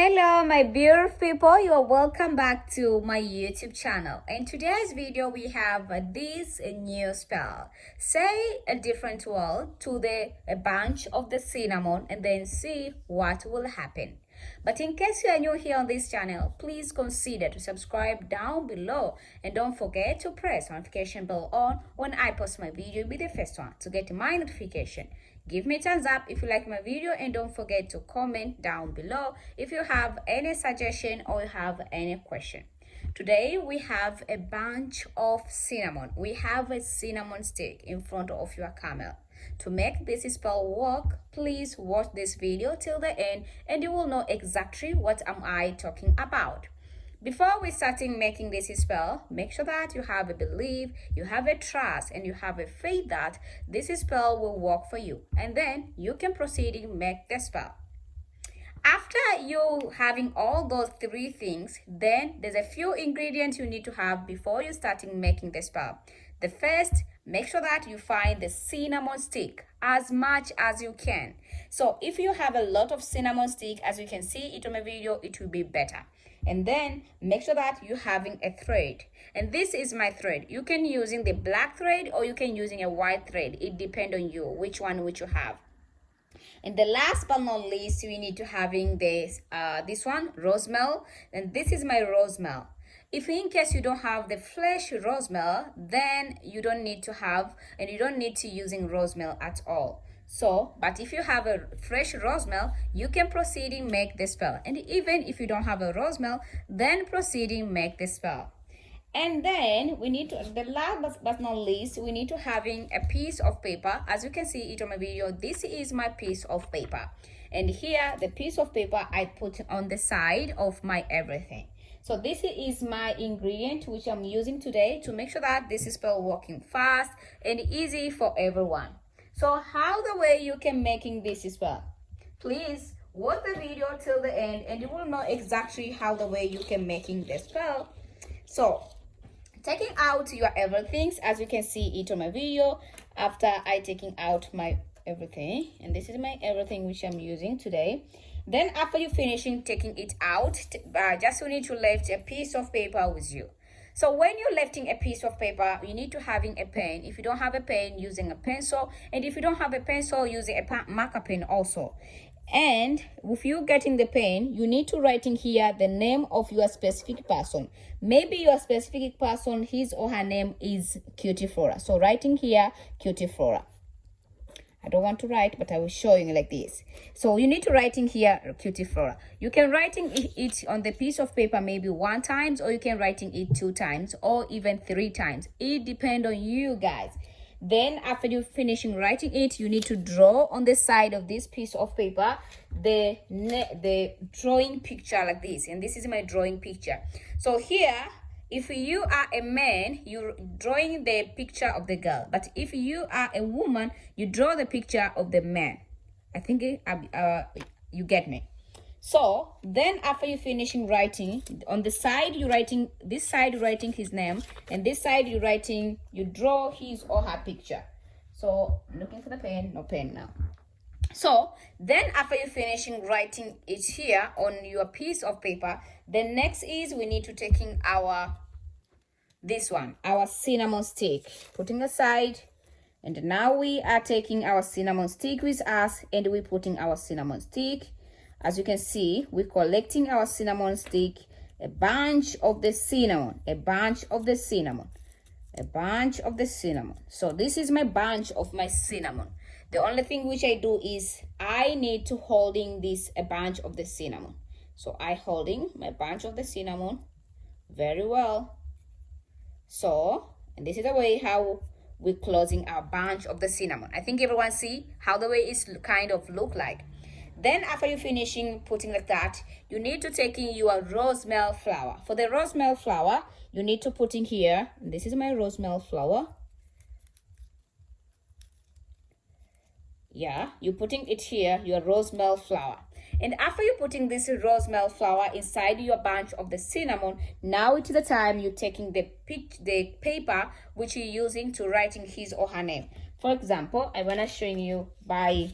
Hello my beautiful people, you are welcome back to my YouTube channel. In today's video we have this new spell. Say a different word to a bunch of the cinnamon and then see what will happen. But in case you are new here on this channel, please consider to subscribe down below and don't forget to press notification bell on when I post my video. Be the first one to get my notification. Give me a thumbs up if you like my video and don't forget to comment down below if you have any suggestion or you have any question. Today we have a bunch of cinnamon. We have a cinnamon stick in front of your camera. To make this spell work, please watch this video till the end and you will know exactly what am I talking about. Before we start making this spell, make sure that you have a belief, you have a trust, and you have a faith that this spell will work for you. And then you can proceed and make the spell. After you having all those three things, then there's a few ingredients you need to have before you starting making the spell. The first, make sure that you find the cinnamon stick as much as you can. So if you have a lot of cinnamon stick, as you can see it on my video, it will be better. And then make sure that you're having a thread. And this is my thread. You can using the black thread or you can using a white thread. It depends on you, which you have. And the last but not least, we need to having this one, rosemel. And this is my rosemel. If in case you don't have the fresh rosemel, then you don't need to have, and you don't need to using rosemel at all. So, but if you have a fresh rosemel, you can proceed and make the spell. And even if you don't have a rosemel, then proceed and make the spell. And then we need to, the last but not least, we need to having a piece of paper. As you can see it on my video, this is my piece of paper. And here, the piece of paper I put on the side of my everything. So this is my ingredient which I'm using today to make sure that this spell working fast and easy for everyone. So how the way you can making this spell? Please watch the video till the end and you will know exactly how the way you can making this spell. So taking out your everything, as you can see it on my video, after I taking out my everything, and this is my everything which I'm using today. Then after you finishing taking it out, just you need to left a piece of paper with you. So when you're lifting a piece of paper, you need to having a pen. If you don't have a pen, using a pencil, and if you don't have a pencil, using a marker pen also. And if you getting the pen, you need to writing here the name of your specific person. Maybe your specific person, his or her name is Cutie Flora. So writing here Cutie Flora. I don't want to write, but I will show you like this. So you need to writing here Cutie Flora. You can writing it on the piece of paper maybe 1 time, or you can writing it 2 times, or even 3 times. It depends on you guys. Then after you finishing writing it, you need to draw on the side of this piece of paper the drawing picture like this. And this is my drawing picture. So here, if you are a man, you're drawing the picture of the girl. But if you are a woman, you draw the picture of the man. I think you get me. So then after you finishing writing, on the side you writing, this side you writing his name, and this side you draw his or her picture. So I'm looking for the pen, no pen now. So then after you finishing writing it here on your piece of paper, the next is we need to taking our our cinnamon stick, putting aside. And now we are taking our cinnamon stick with us, and we putting our cinnamon stick. As you can see, we're collecting our cinnamon stick, a bunch of the cinnamon, a bunch of the cinnamon, a bunch of the cinnamon. So this is my bunch of my cinnamon. The only thing which I do is I need to holding this a bunch of the cinnamon. So I holding my bunch of the cinnamon very well. So, and this is the way how we're closing our bunch of the cinnamon. I think everyone see how the way is kind of look like. Then after you finishing putting like that, you need to take in your rosemel flower. For the rosemel flower, you need to put in here, this is my rosemel flower. Yeah, you're putting it here, your rosemel flower. And after you putting this rosemel flower inside your bunch of the cinnamon, now it is the time you're taking the paper which you're using to writing his or her name. For example, I wanna show you by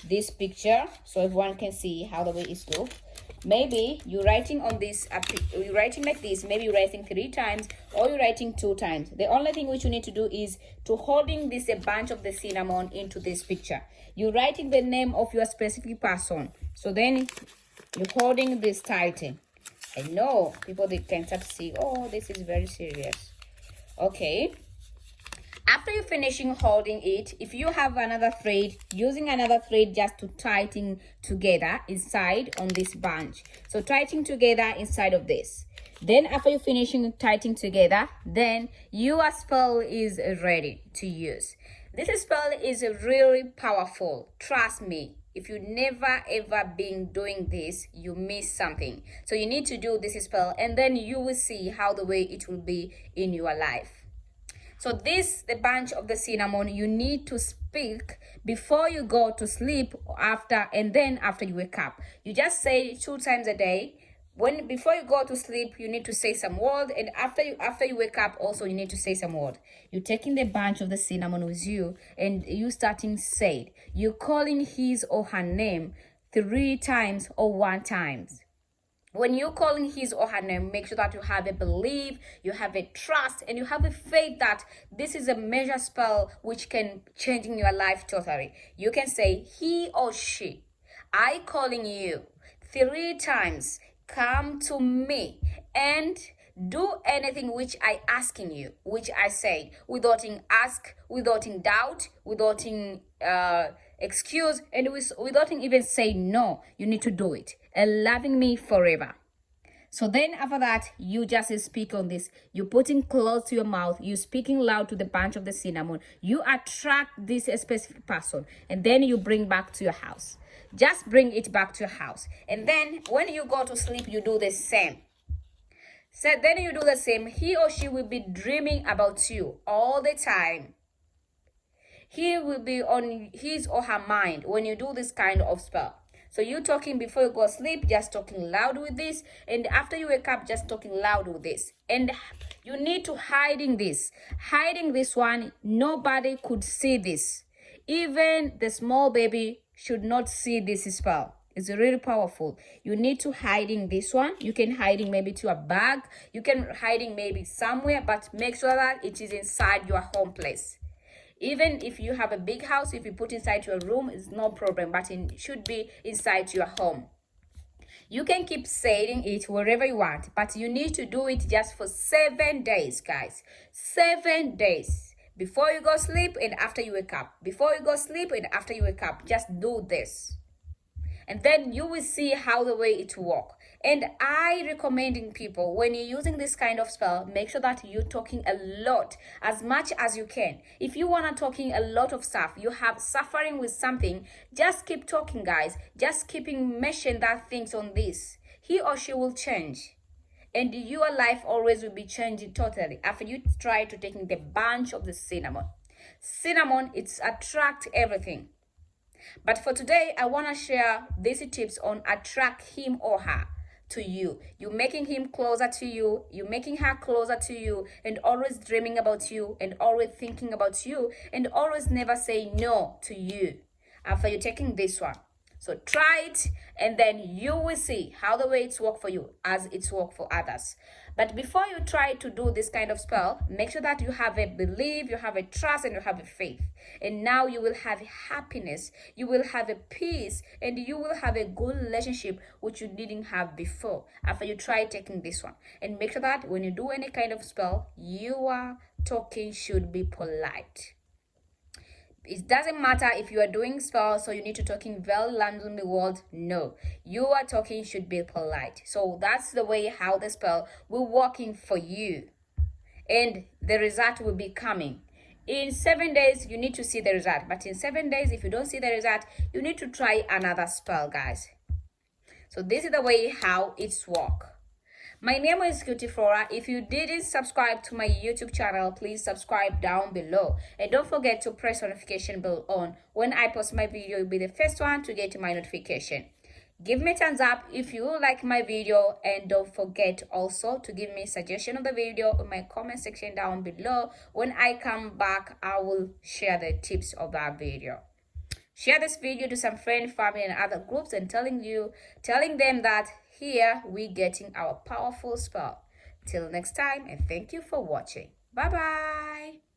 this picture so everyone can see how the way it looks. maybe you're writing on this, you're writing like this, maybe you're writing 3 times or you're writing 2 times. The only thing which you need to do is to holding this a bunch of the cinnamon into this picture. You're writing the name of your specific person, so then you're holding this title. I know people, they can start to see, oh, this is very serious. Okay, after you're finishing holding it, if you have another thread, using another thread just to tighten together inside on this bunch. So tighten together inside of this. Then after you're finishing tightening together, then your spell is ready to use. This spell is really powerful. Trust me. If you never ever been doing this, you miss something. So you need to do this spell, and then you will see how the way it will be in your life. So this, the bunch of the cinnamon, you need to speak before you go to sleep, after, and then after you wake up. You just say 2 times a day. Before you go to sleep, you need to say some word, and after you wake up also, you need to say some word. You're taking the bunch of the cinnamon with you, and you starting say it. You're calling his or her name 3 times or 1 time. When you're calling his or her name, make sure that you have a belief, you have a trust, and you have a faith that this is a major spell which can change in your life totally. You can say, he or she, I calling you 3 times, come to me and do anything which I asking you, which I say, without ask, without doubt, without excuse, and without even say no. You need to do it. And loving me forever. So then after that, you just speak on this. You're putting close to your mouth. You're speaking loud to the bunch of the cinnamon. You attract this specific person, and then you bring back to your house. Just bring it back to your house. And then when you go to sleep, you do the same. So then you do the same. He or she will be dreaming about you all the time. He will be on his or her mind when you do this kind of spell. So you talking before you go to sleep, just talking loud with this, and after you wake up, just talking loud with this. And you need to hiding this one. Nobody could see this. Even the small baby should not see this spell. It's really powerful. You need to hiding this one. You can hiding maybe to a bag. You can hiding maybe somewhere, but make sure that it is inside your home place. Even if you have a big house, if you put inside your room, it's no problem, but it should be inside your home. You can keep saying it wherever you want, but you need to do it just for 7 days, guys. 7 days. Before you go sleep and after you wake up. Before you go sleep and after you wake up. Just do this. And then you will see how the way it works. And I recommending people, when you're using this kind of spell, make sure that you're talking a lot, as much as you can. If you want to talking a lot of stuff, you have suffering with something, just keep talking, guys. Just keeping mention that things on this. He or she will change. And your life always will be changing totally after you try to taking the bunch of the cinnamon. Cinnamon, it's attract everything. But for today, I want to share these tips on attract him or her to you. You're making him closer to you. You're making her closer to you, and always dreaming about you, and always thinking about you, and always never say no to you after you're taking this one. So try it, and then you will see how the way it's worked for you as it's worked for others. But before you try to do this kind of spell, make sure that you have a belief, you have a trust, and you have a faith. And now you will have happiness, you will have a peace, and you will have a good relationship which you didn't have before after you try taking this one. And make sure that when you do any kind of spell, your talking should be polite. It doesn't matter if you are doing spell, so you need to talking well in the world. No, your talking should be polite. So that's the way how the spell will working for you, and the result will be coming. In 7 days, you need to see the result. But in 7 days, if you don't see the result, you need to try another spell, guys. So this is the way how it's work. My name is Cutie Flora. If you didn't subscribe to my YouTube channel, please subscribe down below. And don't forget to press the notification bell on. When I post my video, you'll be the first one to get my notification. Give me a thumbs up if you like my video, and don't forget also to give me a suggestion of the video in my comment section down below. When I come back, I will share the tips of that video. Share this video to some friends, family, and other groups, and telling them that here we getting our powerful spell. Till next time, and thank you for watching. Bye bye.